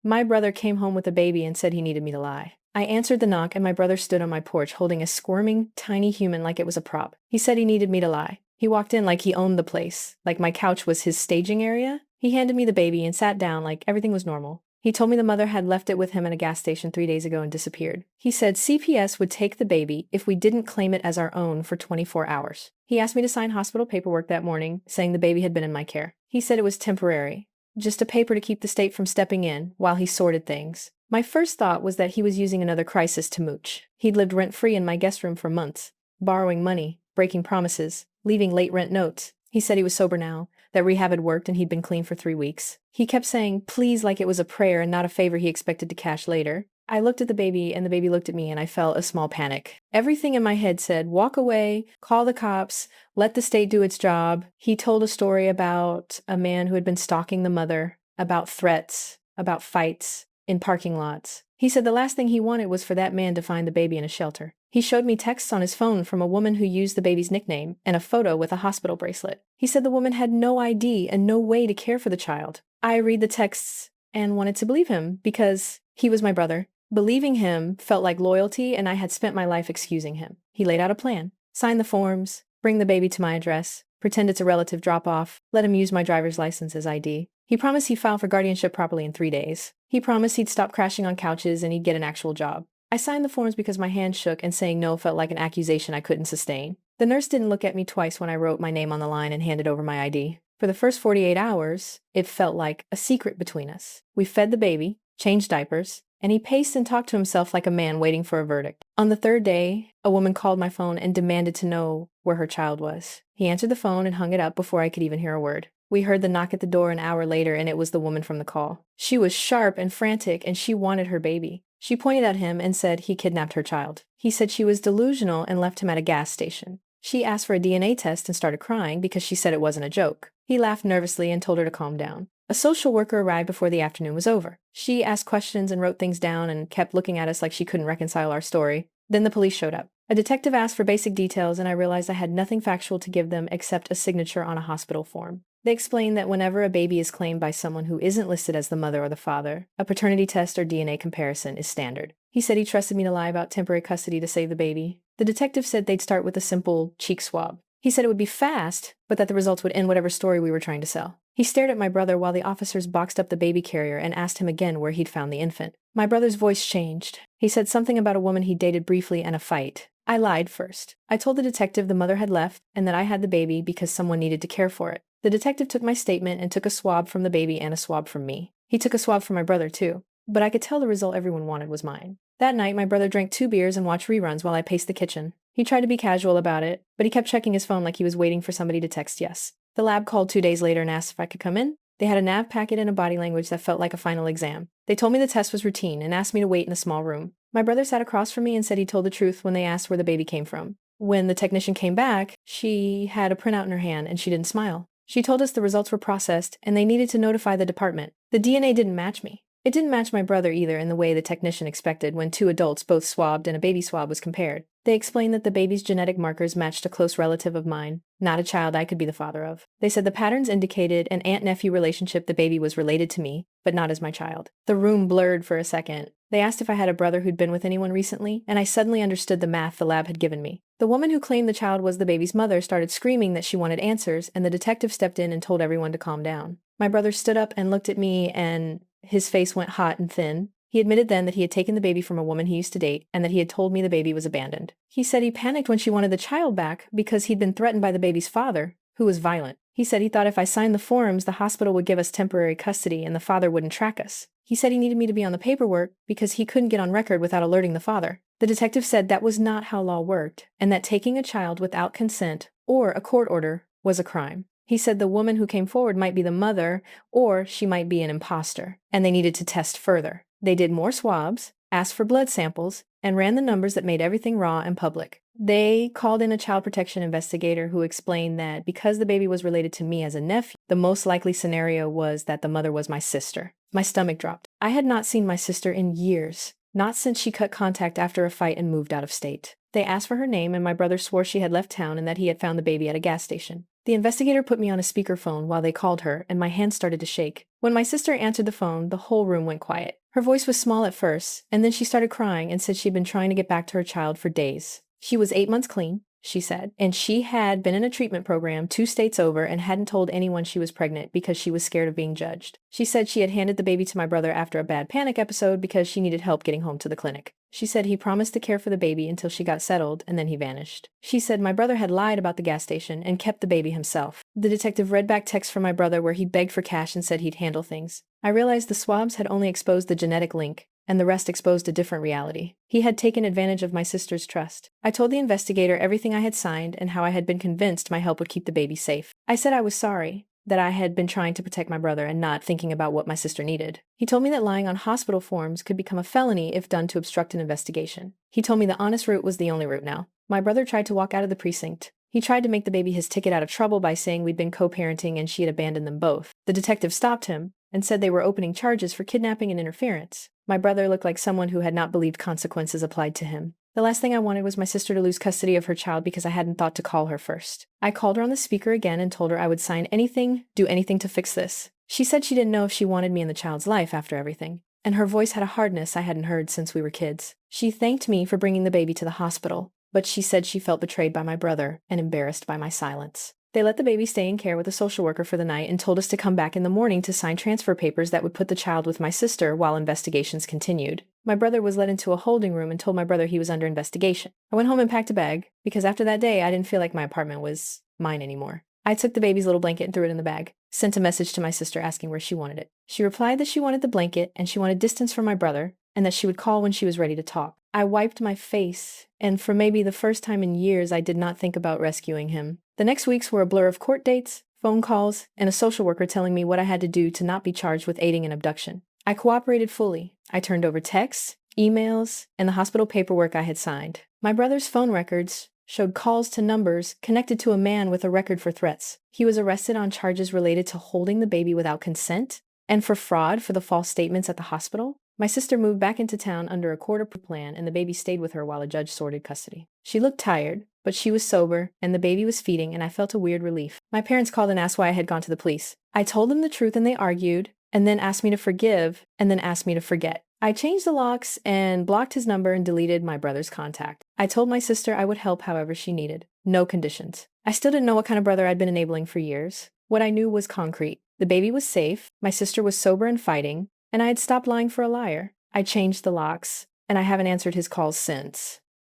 My brother came home with a baby and said he needed me to lie. I answered the knock and my brother stood on my porch holding a squirming, tiny human like it was a prop. He said he needed me to lie. He walked in like he owned the place, like my couch was his staging area. He handed me the baby and sat down like everything was normal. He told me the mother had left it with him at a gas station 3 days ago and disappeared. He said CPS would take the baby if we didn't claim it as our own for 24 hours. He asked me to sign hospital paperwork that morning, saying the baby had been in my care. He said it was temporary, just a paper to keep the state from stepping in while he sorted things. My first thought was that he was using another crisis to mooch. He'd lived rent-free in my guest room for months, borrowing money, breaking promises, leaving late rent notes. He said he was sober now, that rehab had worked and he'd been clean for 3 weeks. He kept saying please like it was a prayer and not a favor he expected to cash later. I looked at the baby and the baby looked at me and I felt a small panic. Everything in my head said, walk away, call the cops, let the state do its job. He told a story about a man who had been stalking the mother, about threats, about fights in parking lots. He said the last thing he wanted was for that man to find the baby in a shelter. He showed me texts on his phone from a woman who used the baby's nickname and a photo with a hospital bracelet. He said the woman had no ID and no way to care for the child. I read the texts and wanted to believe him because he was my brother. Believing him felt like loyalty and I had spent my life excusing him. He laid out a plan. Sign the forms, bring the baby to my address, pretend it's a relative drop-off, let him use my driver's license as ID. He promised he'd file for guardianship properly in 3 days. He promised he'd stop crashing on couches and he'd get an actual job. I signed the forms because my hands shook and saying no felt like an accusation I couldn't sustain. The nurse didn't look at me twice when I wrote my name on the line and handed over my ID. For the first 48 hours, it felt like a secret between us. We fed the baby, changed diapers, and he paced and talked to himself like a man waiting for a verdict. On the 3rd day, a woman called my phone and demanded to know where her child was. He answered the phone and hung it up before I could even hear a word. We heard the knock at the door an hour later and it was the woman from the call. She was sharp and frantic and she wanted her baby. She pointed at him and said he kidnapped her child. He said she was delusional and left him at a gas station. She asked for a DNA test and started crying because she said it wasn't a joke. He laughed nervously and told her to calm down. A social worker arrived before the afternoon was over. She asked questions and wrote things down and kept looking at us like she couldn't reconcile our story. Then the police showed up. A detective asked for basic details and I realized I had nothing factual to give them except a signature on a hospital form. They explained that whenever a baby is claimed by someone who isn't listed as the mother or the father, a paternity test or DNA comparison is standard. He said he trusted me to lie about temporary custody to save the baby. The detective said they'd start with a simple cheek swab. He said it would be fast, but that the results would end whatever story we were trying to sell. He stared at my brother while the officers boxed up the baby carrier and asked him again where he'd found the infant. My brother's voice changed. He said something about a woman he dated briefly and a fight. I lied first. I told the detective the mother had left and that I had the baby because someone needed to care for it. The detective took my statement and took a swab from the baby and a swab from me. He took a swab from my brother too, but I could tell the result everyone wanted was mine. That night, my brother drank 2 beers and watched reruns while I paced the kitchen. He tried to be casual about it, but he kept checking his phone like he was waiting for somebody to text yes. The lab called 2 days later and asked if I could come in. They had a nav packet and a body language that felt like a final exam. They told me the test was routine and asked me to wait in a small room. My brother sat across from me and said he told the truth when they asked where the baby came from. When the technician came back, she had a printout in her hand and she didn't smile. She told us the results were processed and they needed to notify the department. The DNA didn't match me. It didn't match my brother either in the way the technician expected when 2 adults both swabbed and a baby swab was compared. They explained that the baby's genetic markers matched a close relative of mine, not a child I could be the father of. They said the patterns indicated an aunt-nephew relationship the baby was related to me, but not as my child. The room blurred for a second. They asked if I had a brother who'd been with anyone recently, and I suddenly understood the math the lab had given me. The woman who claimed the child was the baby's mother started screaming that she wanted answers, and the detective stepped in and told everyone to calm down. My brother stood up and looked at me, and his face went hot and thin. He admitted then that he had taken the baby from a woman he used to date and that he had told me the baby was abandoned. He said he panicked when she wanted the child back because he'd been threatened by the baby's father, who was violent. He said he thought if I signed the forms, the hospital would give us temporary custody and the father wouldn't track us. He said he needed me to be on the paperwork because he couldn't get on record without alerting the father. The detective said that was not how law worked and that taking a child without consent or a court order was a crime. He said the woman who came forward might be the mother or she might be an imposter, and they needed to test further. They did more swabs, asked for blood samples, and ran the numbers that made everything raw and public. They called in a child protection investigator who explained that because the baby was related to me as a nephew, the most likely scenario was that the mother was my sister. My stomach dropped. I had not seen my sister in years, not since she cut contact after a fight and moved out of state. They asked for her name, and my brother swore she had left town and that he had found the baby at a gas station. The investigator put me on a speakerphone while they called her, and my hands started to shake. When my sister answered the phone, the whole room went quiet. Her voice was small at first, and then she started crying and said she'd been trying to get back to her child for days. She was 8 months clean, she said, and she had been in a treatment program 2 states over and hadn't told anyone she was pregnant because she was scared of being judged. She said she had handed the baby to my brother after a bad panic episode because she needed help getting home to the clinic. She said he promised to care for the baby until she got settled, and then he vanished. She said my brother had lied about the gas station and kept the baby himself. The detective read back texts from my brother where he begged for cash and said he'd handle things. I realized the swabs had only exposed the genetic link, and the rest exposed a different reality. He had taken advantage of my sister's trust. I told the investigator everything I had signed and how I had been convinced my help would keep the baby safe. I said I was sorry, that I had been trying to protect my brother and not thinking about what my sister needed. He told me that lying on hospital forms could become a felony if done to obstruct an investigation. He told me the honest route was the only route now. My brother tried to walk out of the precinct. He tried to make the baby his ticket out of trouble by saying we'd been co-parenting and she had abandoned them both. The detective stopped him and said they were opening charges for kidnapping and interference. My brother looked like someone who had not believed consequences applied to him. The last thing I wanted was my sister to lose custody of her child because I hadn't thought to call her first. I called her on the speaker again and told her I would sign anything, do anything to fix this. She said she didn't know if she wanted me in the child's life after everything, and her voice had a hardness I hadn't heard since we were kids. She thanked me for bringing the baby to the hospital, but she said she felt betrayed by my brother and embarrassed by my silence. They let the baby stay in care with a social worker for the night and told us to come back in the morning to sign transfer papers that would put the child with my sister while investigations continued. My brother was led into a holding room and told my brother he was under investigation. I went home and packed a bag, because after that day I didn't feel like my apartment was mine anymore. I took the baby's little blanket and threw it in the bag, sent a message to my sister asking where she wanted it. She replied that she wanted the blanket and she wanted distance from my brother, and that she would call when she was ready to talk. I wiped my face, and for maybe the first time in years I did not think about rescuing him. The next weeks were a blur of court dates, phone calls, and a social worker telling me what I had to do to not be charged with aiding an abduction. I cooperated fully. I turned over texts, emails, and the hospital paperwork I had signed. My brother's phone records showed calls to numbers connected to a man with a record for threats. He was arrested on charges related to holding the baby without consent and for fraud for the false statements at the hospital. My sister moved back into town under a court plan, and the baby stayed with her while a judge sorted custody. She looked tired, but she was sober, and the baby was feeding, and I felt a weird relief. My parents called and asked why I had gone to the police. I told them the truth, and they argued, and then asked me to forgive, and then asked me to forget. I changed the locks and blocked his number and deleted my brother's contact. I told my sister I would help however she needed. No conditions. I still didn't know what kind of brother I'd been enabling for years. What I knew was concrete. The baby was safe, my sister was sober and fighting, and I had stopped lying for a liar. I changed the locks, and I haven't answered his calls since.